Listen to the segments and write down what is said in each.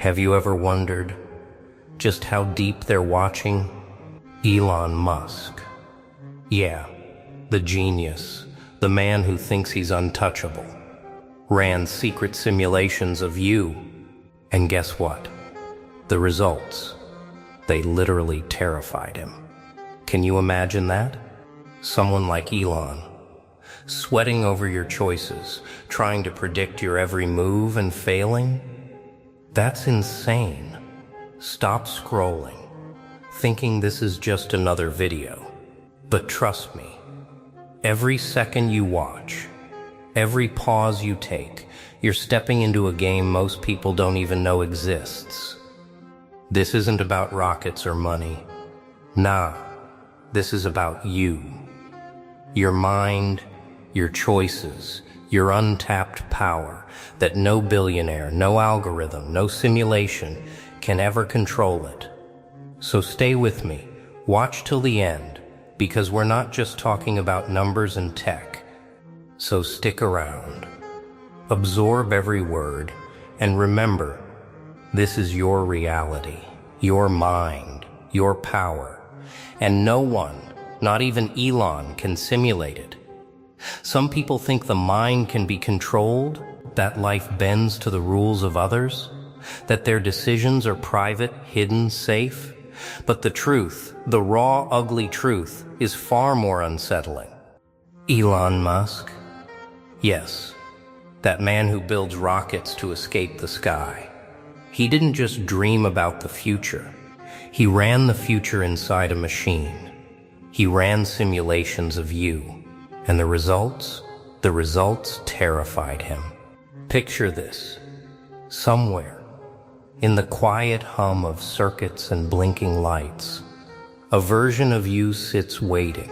Have you ever wondered just how deep they're watching? Elon Musk. Yeah, the genius, the man who thinks he's untouchable, ran secret simulations of you. And guess what? The results. They literally terrified him. Can you imagine that? Someone like Elon, sweating over your choices, trying to predict your every move and failing? That's insane. Stop scrolling, thinking this is just another video. But trust me, every second you watch, every pause you take, you're stepping into a game most people don't even know exists. This isn't about rockets or money. Nah, this is about you. Your mind, your choices, your untapped power that no billionaire, no algorithm, no simulation can ever control it. So stay with me, watch till the end, because we're not just talking about numbers and tech. So stick around, absorb every word, and remember, this is your reality, your mind, your power, and no one, not even Elon, can simulate it. Some people think the mind can be controlled, that life bends to the rules of others, that their decisions are private, hidden, safe. But the truth, the raw, ugly truth, is far more unsettling. Elon Musk? Yes, that man who builds rockets to escape the sky. He didn't just dream about the future. He ran the future inside a machine. He ran simulations of you. And the results terrified him. Picture this. Somewhere, in the quiet hum of circuits and blinking lights, a version of you sits waiting.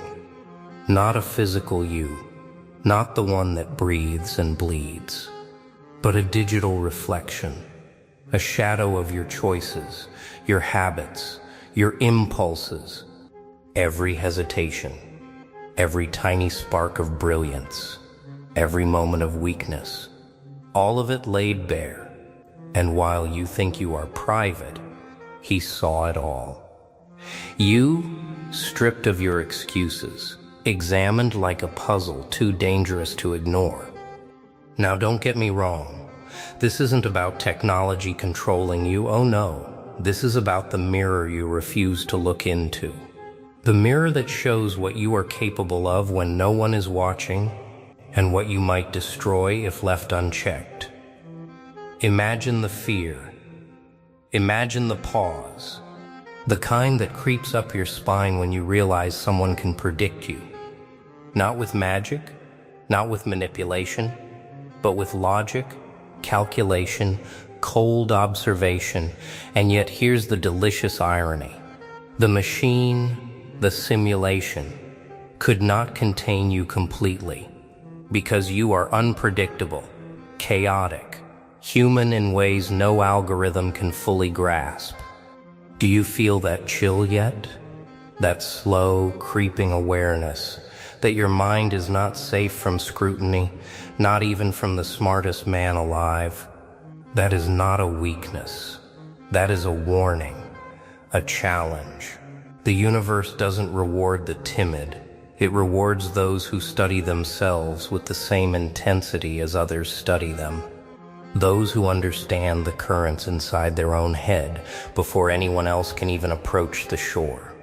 Not a physical you, not the one that breathes and bleeds, but a digital reflection, a shadow of your choices, your habits, your impulses, every hesitation, every tiny spark of brilliance, every moment of weakness, all of it laid bare. And while you think you are private, he saw it all. You, stripped of your excuses, examined like a puzzle too dangerous to ignore. Now don't get me wrong, this isn't about technology controlling you, oh no, this is about the mirror you refuse to look into. The mirror that shows what you are capable of when no one is watching, and what you might destroy if left unchecked. Imagine the fear. Imagine the pause. The kind that creeps up your spine when you realize someone can predict you. Not with magic, not with manipulation, but with logic, calculation, cold observation, and yet here's the delicious irony. The machine, the simulation, could not contain you completely, because you are unpredictable, chaotic, human in ways no algorithm can fully grasp. Do you feel that chill yet? That slow, creeping awareness that your mind is not safe from scrutiny, not even from the smartest man alive? That is not a weakness. That is a warning, a challenge. The universe doesn't reward the timid. It rewards those who study themselves with the same intensity as others study them. Those who understand the currents inside their own head before anyone else can even approach the shore.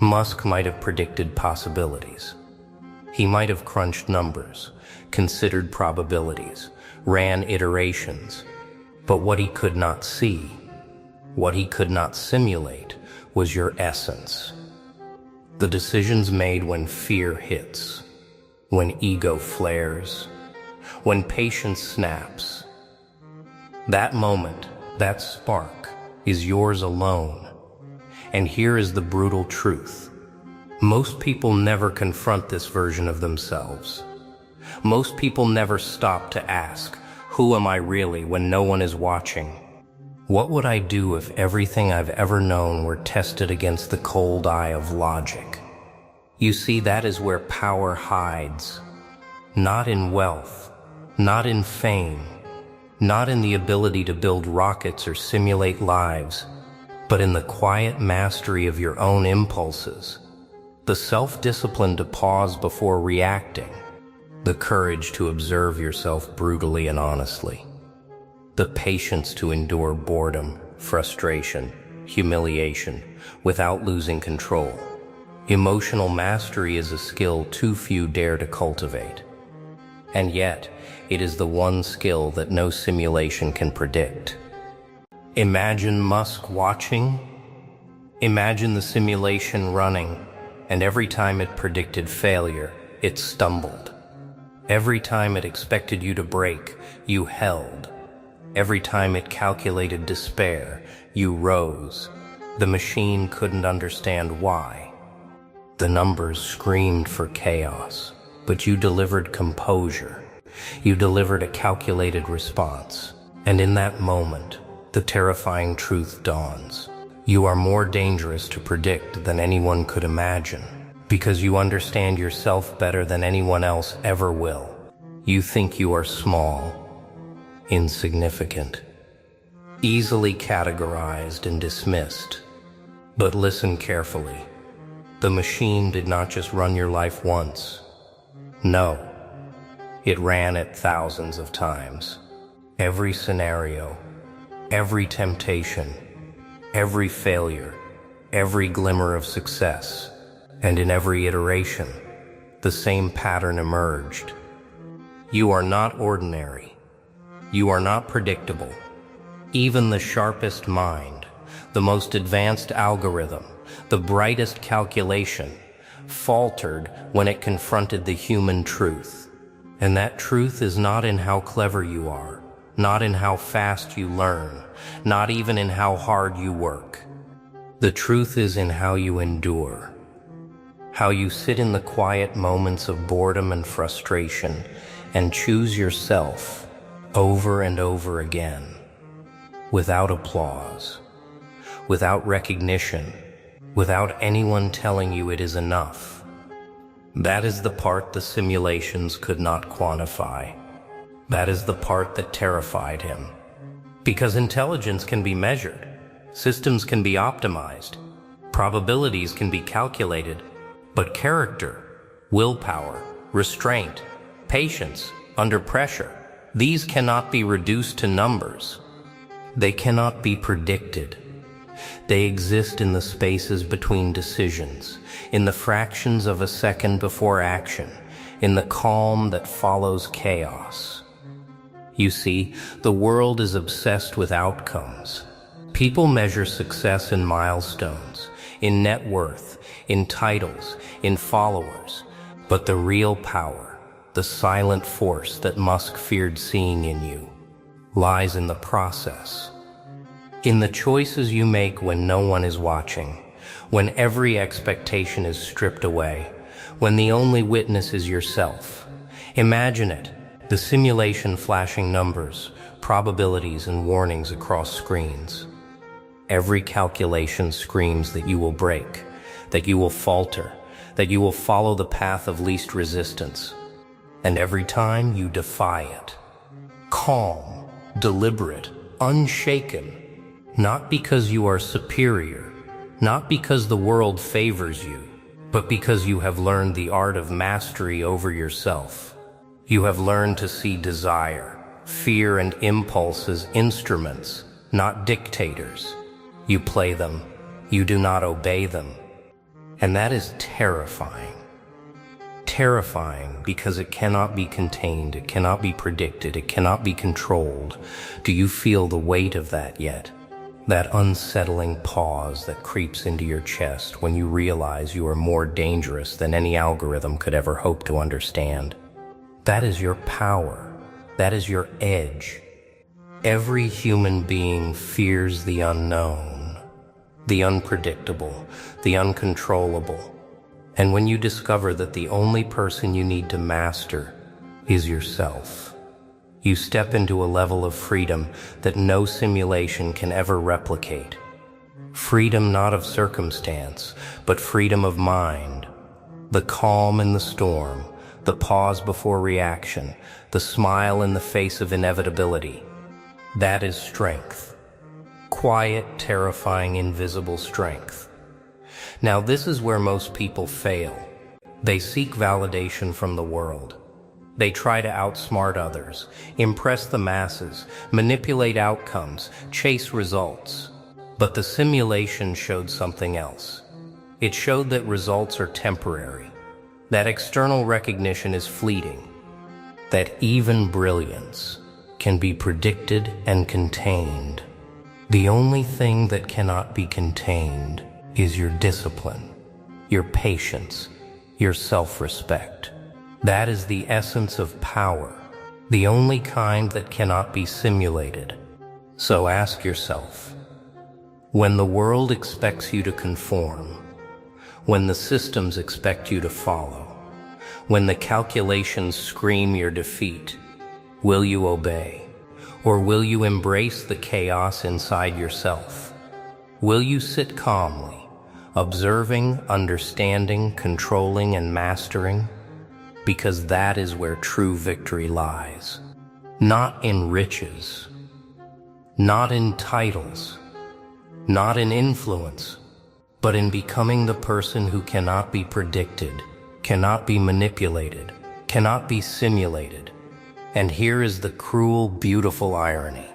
Musk might have predicted possibilities. He might have crunched numbers, considered probabilities, ran iterations. But what he could not see, what he could not simulate, was your essence. The decisions made when fear hits, when ego flares, when patience snaps. That moment, that spark, is yours alone. And here is the brutal truth. Most people never confront this version of themselves. Most people never stop to ask, who am I really when no one is watching? What would I do if everything I've ever known were tested against the cold eye of logic? You see, that is where power hides. Not in wealth, not in fame, not in the ability to build rockets or simulate lives, but in the quiet mastery of your own impulses, the self-discipline to pause before reacting, the courage to observe yourself brutally and honestly, the patience to endure boredom, frustration, humiliation, without losing control. Emotional mastery is a skill too few dare to cultivate. And yet, it is the one skill that no simulation can predict. Imagine Musk watching. Imagine the simulation running, and every time it predicted failure, it stumbled. Every time it expected you to break, you held. Every time it calculated despair, you rose. The machine couldn't understand why. The numbers screamed for chaos, but you delivered composure. You delivered a calculated response. And in that moment, the terrifying truth dawns. You are more dangerous to predict than anyone could imagine, because you understand yourself better than anyone else ever will. You think you are small, insignificant, easily categorized and dismissed. But listen carefully. The machine did not just run your life once. No, it ran it thousands of times. Every scenario, every temptation, every failure, every glimmer of success, and in every iteration, the same pattern emerged. You are not ordinary. You are not predictable. Even the sharpest mind, the most advanced algorithm, the brightest calculation, faltered when it confronted the human truth. And that truth is not in how clever you are, not in how fast you learn, not even in how hard you work. The truth is in how you endure, how you sit in the quiet moments of boredom and frustration and choose yourself over and over again, without applause, without recognition, without anyone telling you it is enough. That is the part the simulations could not quantify. That is the part that terrified him. Because intelligence can be measured, systems can be optimized, probabilities can be calculated, but character, willpower, restraint, patience, under pressure, these cannot be reduced to numbers. They cannot be predicted. They exist in the spaces between decisions, in the fractions of a second before action, in the calm that follows chaos. You see, the world is obsessed with outcomes. People measure success in milestones, in net worth, in titles, in followers. But the real power, the silent force that Musk feared seeing in you, lies in the process. In the choices you make when no one is watching, when every expectation is stripped away, when the only witness is yourself. Imagine it. The simulation flashing numbers, probabilities, and warnings across screens. Every calculation screams that you will break, that you will falter, that you will follow the path of least resistance. And every time you defy it. Calm, deliberate, unshaken, not because you are superior, not because the world favors you, but because you have learned the art of mastery over yourself. You have learned to see desire, fear, and impulse as instruments, not dictators. You play them, you do not obey them. And that is terrifying. Terrifying because it cannot be contained, it cannot be predicted, it cannot be controlled. Do you feel the weight of that yet? That unsettling pause that creeps into your chest when you realize you are more dangerous than any algorithm could ever hope to understand. That is your power. That is your edge. Every human being fears the unknown, the unpredictable, the uncontrollable. And when you discover that the only person you need to master is yourself, you step into a level of freedom that no simulation can ever replicate. Freedom not of circumstance, but freedom of mind. The calm in the storm, the pause before reaction, the smile in the face of inevitability. That is strength. Quiet, terrifying, invisible strength. Now, this is where most people fail. They seek validation from the world. They try to outsmart others, impress the masses, manipulate outcomes, chase results. But the simulation showed something else. It showed that results are temporary, that external recognition is fleeting, that even brilliance can be predicted and contained. The only thing that cannot be contained is your discipline, your patience, your self-respect. That is the essence of power, the only kind that cannot be simulated. So ask yourself, when the world expects you to conform, when the systems expect you to follow, when the calculations scream your defeat, will you obey? Or will you embrace the chaos inside yourself? Will you sit calmly, observing, understanding, controlling, and mastering? Because that is where true victory lies. Not in riches, not in titles, not in influence, but in becoming the person who cannot be predicted, cannot be manipulated, cannot be simulated. And here is the cruel, beautiful irony.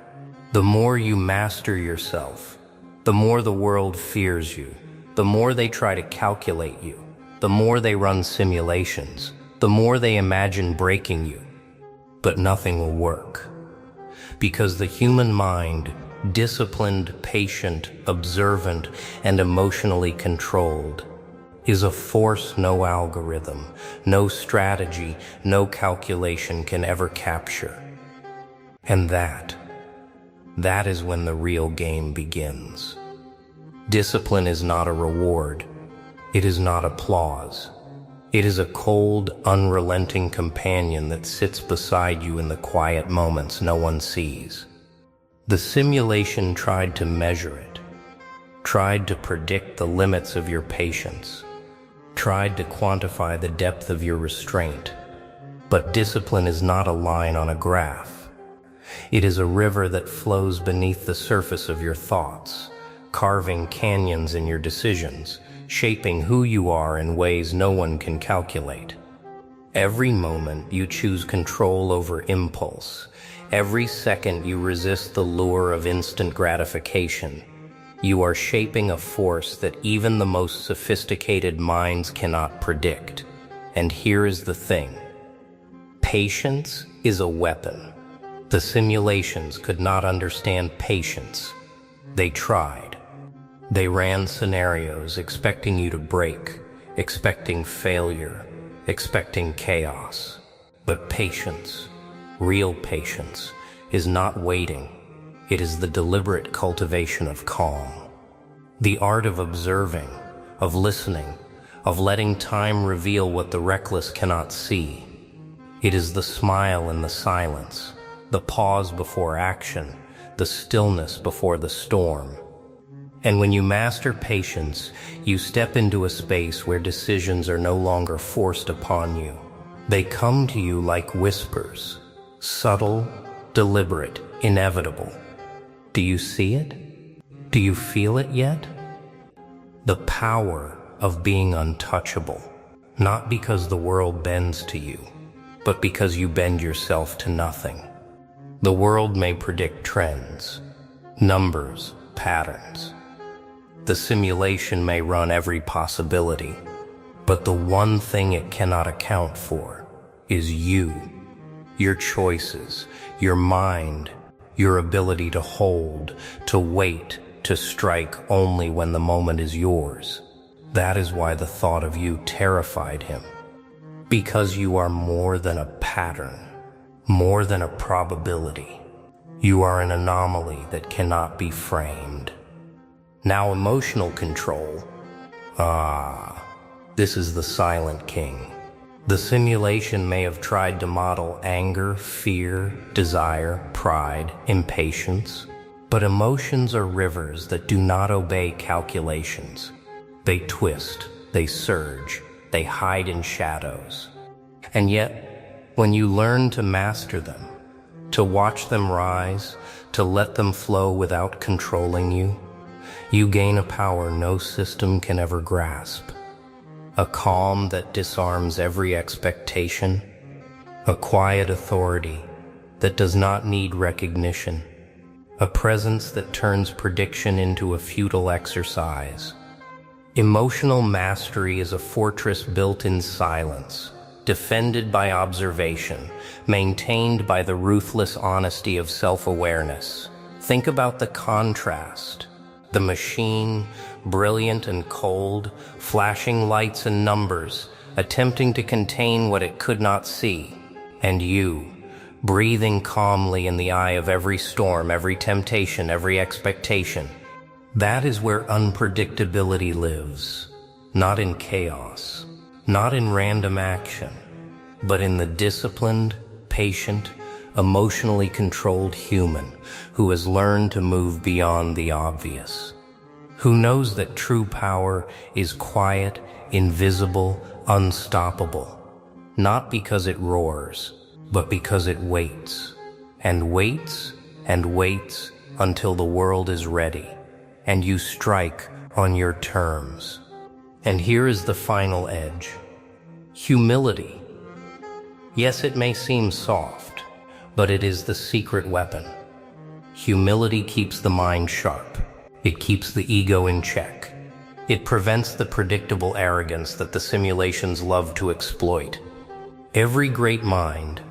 The more you master yourself, the more the world fears you, the more they try to calculate you, the more they run simulations, the more they imagine breaking you. But nothing will work. Because the human mind, disciplined, patient, observant, and emotionally controlled, is a force no algorithm, no strategy, no calculation can ever capture. And that is when the real game begins. Discipline is not a reward. It is not applause. It is a cold, unrelenting companion that sits beside you in the quiet moments no one sees. The simulation tried to measure it, tried to predict the limits of your patience, tried to quantify the depth of your restraint. But discipline is not a line on a graph. It is a river that flows beneath the surface of your thoughts, carving canyons in your decisions, shaping who you are in ways no one can calculate. Every moment you choose control over impulse. Every second you resist the lure of instant gratification. You are shaping a force that even the most sophisticated minds cannot predict. And here is the thing. Patience is a weapon. The simulations could not understand patience. They tried. They ran scenarios expecting you to break, expecting failure, expecting chaos. But patience, real patience, is not waiting. It is the deliberate cultivation of calm. The art of observing, of listening, of letting time reveal what the reckless cannot see. It is the smile in the silence, the pause before action, the stillness before the storm. And when you master patience, you step into a space where decisions are no longer forced upon you. They come to you like whispers, subtle, deliberate, inevitable. Do you see it? Do you feel it yet? The power of being untouchable, not because the world bends to you, but because you bend yourself to nothing. The world may predict trends, numbers, patterns. The simulation may run every possibility, but the one thing it cannot account for is you, your choices, your mind, your ability to hold, to wait, to strike only when the moment is yours. That is why the thought of you terrified him. Because you are more than a pattern, more than a probability. You are an anomaly that cannot be framed. Now emotional control. This is the silent king. The simulation may have tried to model anger, fear, desire, pride, impatience, but emotions are rivers that do not obey calculations. They twist, they surge, they hide in shadows. And yet, when you learn to master them, to watch them rise, to let them flow without controlling you. You gain a power no system can ever grasp, a calm that disarms every expectation, a quiet authority that does not need recognition, a presence that turns prediction into a futile exercise. Emotional mastery is a fortress built in silence, defended by observation, maintained by the ruthless honesty of self-awareness. Think about the contrast. The machine, brilliant and cold, flashing lights and numbers, attempting to contain what it could not see. And you, breathing calmly in the eye of every storm, every temptation, every expectation. That is where unpredictability lives, not in chaos, not in random action, but in the disciplined, patient, emotionally controlled human who has learned to move beyond the obvious, who knows that true power is quiet, invisible, unstoppable, not because it roars, but because it waits, and waits, and waits until the world is ready, and you strike on your terms. And here is the final edge: humility. Yes, it may seem soft, but it is the secret weapon. Humility keeps the mind sharp. It keeps the ego in check. It prevents the predictable arrogance that the simulations love to exploit. Every great mind,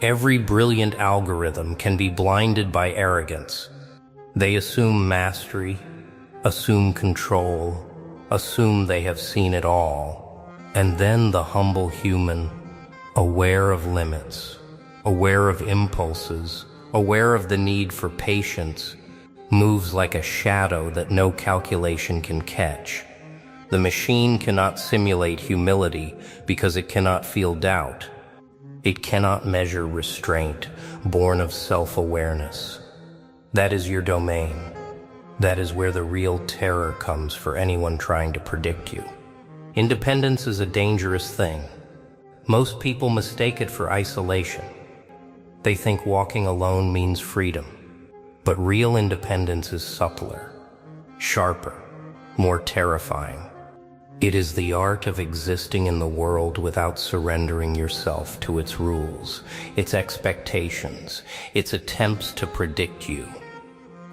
every brilliant algorithm can be blinded by arrogance. They assume mastery, assume control, assume they have seen it all. And then the humble human, aware of limits, aware of impulses, aware of the need for patience, moves like a shadow that no calculation can catch. The machine cannot simulate humility because it cannot feel doubt. It cannot measure restraint, born of self-awareness. That is your domain. That is where the real terror comes for anyone trying to predict you. Independence is a dangerous thing. Most people mistake it for isolation. They think walking alone means freedom. But real independence is subtler, sharper, more terrifying. It is the art of existing in the world without surrendering yourself to its rules, its expectations, its attempts to predict you.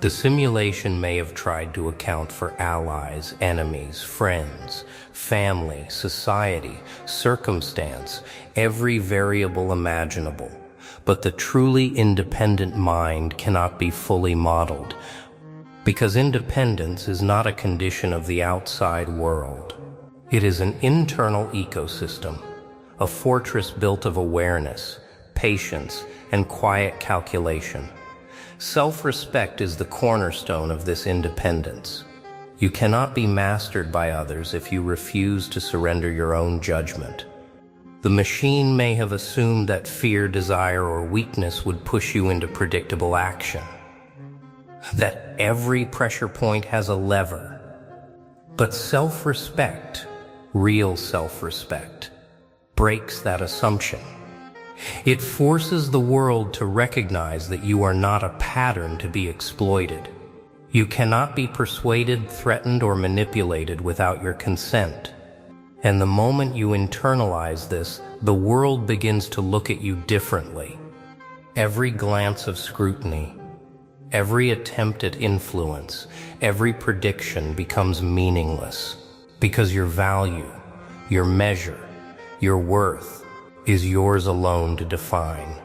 The simulation may have tried to account for allies, enemies, friends, family, society, circumstance, every variable imaginable. But the truly independent mind cannot be fully modeled, because independence is not a condition of the outside world. It is an internal ecosystem, a fortress built of awareness, patience, and quiet calculation. Self-respect is the cornerstone of this independence. You cannot be mastered by others if you refuse to surrender your own judgment. The machine may have assumed that fear, desire, or weakness would push you into predictable action, that every pressure point has a lever. But self-respect, real self-respect, breaks that assumption. It forces the world to recognize that you are not a pattern to be exploited. You cannot be persuaded, threatened, or manipulated without your consent. And the moment you internalize this, the world begins to look at you differently. Every glance of scrutiny, every attempt at influence, every prediction becomes meaningless, because your value, your measure, your worth is yours alone to define.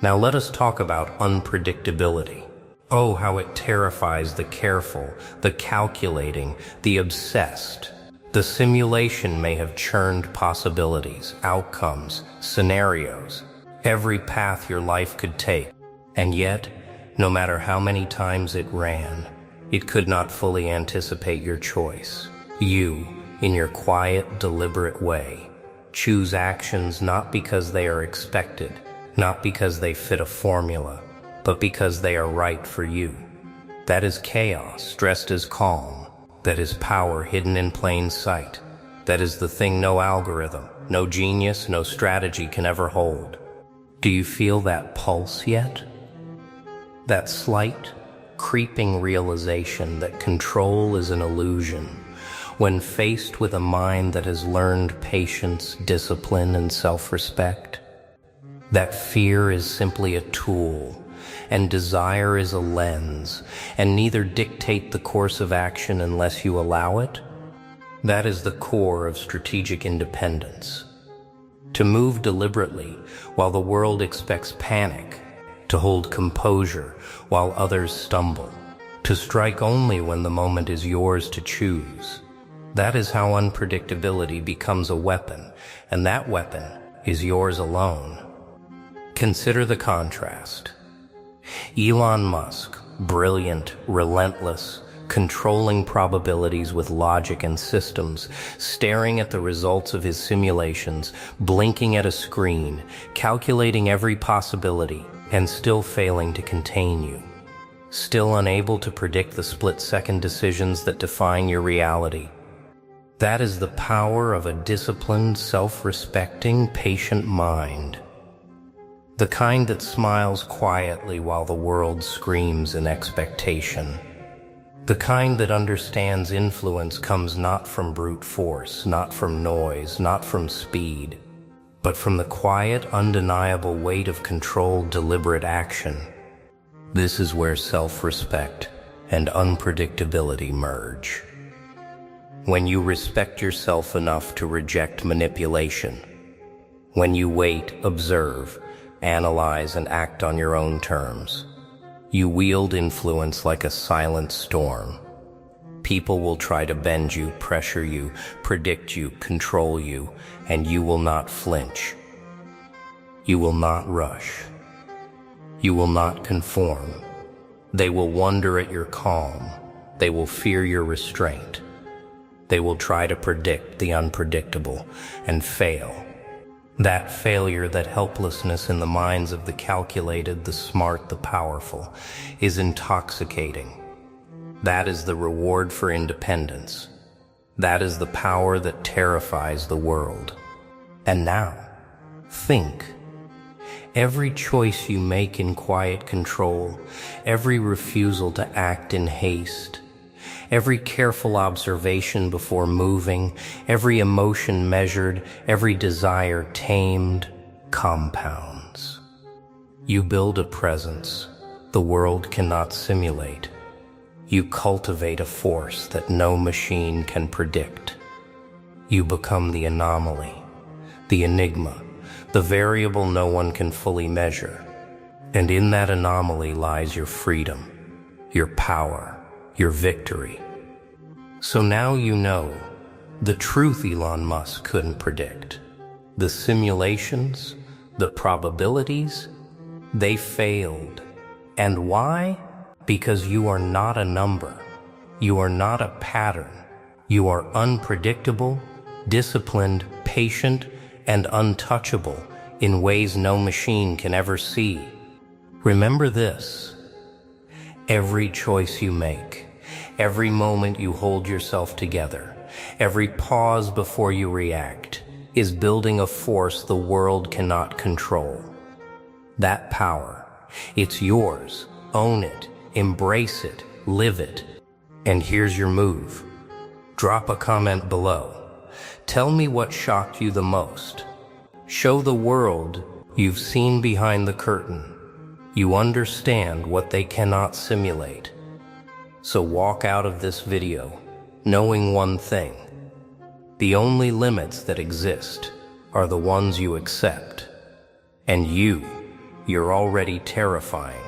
Now let us talk about unpredictability. Oh, how it terrifies the careful, the calculating, the obsessed. The simulation may have churned possibilities, outcomes, scenarios, every path your life could take. And yet, no matter how many times it ran, it could not fully anticipate your choice. You, in your quiet, deliberate way, choose actions not because they are expected, not because they fit a formula, but because they are right for you. That is chaos dressed as calm. That is power hidden in plain sight. That is the thing no algorithm, no genius, no strategy can ever hold. Do you feel that pulse yet? That slight, creeping realization that control is an illusion when faced with a mind that has learned patience, discipline, and self-respect. That fear is simply a tool, and desire is a lens, and neither dictate the course of action unless you allow it. That is the core of strategic independence. To move deliberately while the world expects panic, to hold composure while others stumble, to strike only when the moment is yours to choose. That is how unpredictability becomes a weapon, and that weapon is yours alone. Consider the contrast. Elon Musk, brilliant, relentless, controlling probabilities with logic and systems, staring at the results of his simulations, blinking at a screen, calculating every possibility, and still failing to contain you. Still unable to predict the split-second decisions that define your reality. That is the power of a disciplined, self-respecting, patient mind. The kind that smiles quietly while the world screams in expectation. The kind that understands influence comes not from brute force, not from noise, not from speed, but from the quiet, undeniable weight of controlled, deliberate action. This is where self-respect and unpredictability merge. When you respect yourself enough to reject manipulation. When you wait, observe, analyze, and act on your own terms. You wield influence like a silent storm. People will try to bend you, pressure you, predict you, control you, and you will not flinch. You will not rush. You will not conform. They will wonder at your calm. They will fear your restraint. They will try to predict the unpredictable and fail. That failure, that helplessness in the minds of the calculated, the smart, the powerful, is intoxicating. That is the reward for independence. That is the power that terrifies the world. And now, think. Every choice you make in quiet control, every refusal to act in haste, every careful observation before moving, every emotion measured, every desire tamed, compounds. You build a presence the world cannot simulate. You cultivate a force that no machine can predict. You become the anomaly, the enigma, the variable no one can fully measure. And in that anomaly lies your freedom, your power, your victory. So now you know the truth Elon Musk couldn't predict. The simulations, the probabilities, they failed. And why? Because you are not a number. You are not a pattern. You are unpredictable, disciplined, patient, and untouchable in ways no machine can ever see. Remember this. Every choice you make, every moment you hold yourself together, every pause before you react, is building a force the world cannot control. That power, it's yours. Own it, embrace it, live it. And here's your move. Drop a comment below. Tell me what shocked you the most. Show the world you've seen behind the curtain. You understand what they cannot simulate. So walk out of this video knowing one thing. The only limits that exist are the ones you accept. And you're already terrifying.